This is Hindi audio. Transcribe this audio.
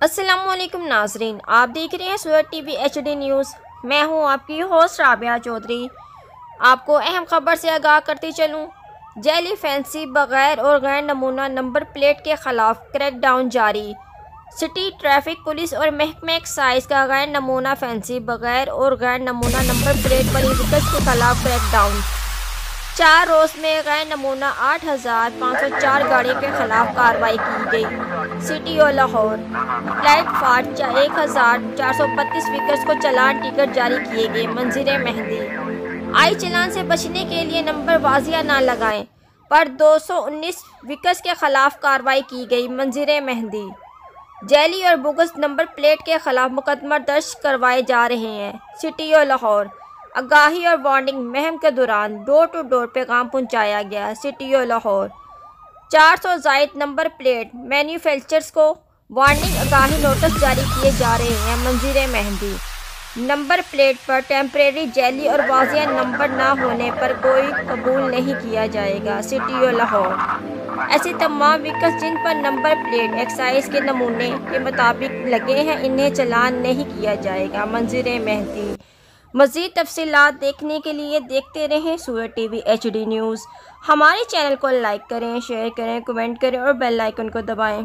अस्सलामुअलैकुम नाजरीन, आप देख रहे हैं सूरत टीवी HD न्यूज़। मैं हूं आपकी होस्ट राबिया चौधरी। आपको अहम खबर से आगाह करती चलूं, जेली फैंसी बगैर और गैर नमूना नंबर प्लेट के खिलाफ क्रैकडाउन जारी। सिटी ट्रैफिक पुलिस और महकमा एक्साइज का गैर नमूना फैंसी बगैर और गैर नमूना नंबर प्लेट वाली व्हीकल्स के खिलाफ क्रैकडाउन। 4 रोज़ में गैर नमूना 8,504 गाड़ियों के खिलाफ कार्रवाई की गई। सिटी और लाहौर प्लेटफार्म 1,432 व्हीकल्स को चालान टिकट जारी किए गए। मंजीर मेहंदी आई चालान से बचने के लिए नंबर वाजिया ना लगाएं पर 219 व्हीकल्स के खिलाफ कार्रवाई की गई। मंजीर मेहंदी जेली और बोगस नंबर प्लेट के खिलाफ मुकदमा दर्ज करवाए जा रहे हैं। सिटी और लाहौर आगाही और वार्निंग मुहिम के दौरान डोर टू डोर पैगाम पहुंचाया गया। सिटी और लाहौर 400 जायद नंबर प्लेट मैन्युफैक्चरर्स को वार्निंग आगाही नोटिस जारी किए जा रहे हैं। मंजीर मेहंदी नंबर प्लेट पर टेम्परेरी जेली और वाजिया नंबर ना होने पर कोई कबूल नहीं किया जाएगा। सिटी और लाहौर ऐसे तमाम व्हीकल्स जिन पर नंबर प्लेट एक्साइज के नमूने के मुताबिक लगे हैं, इन्हें चालान नहीं किया जाएगा। मंजीर मेहंदी मज़ीद तफसीलात देखने के लिए देखते रहें सूरत टीवी HD न्यूज़। हमारे चैनल को लाइक करें, शेयर करें, कमेंट करें और बेल आइकन को दबाएं।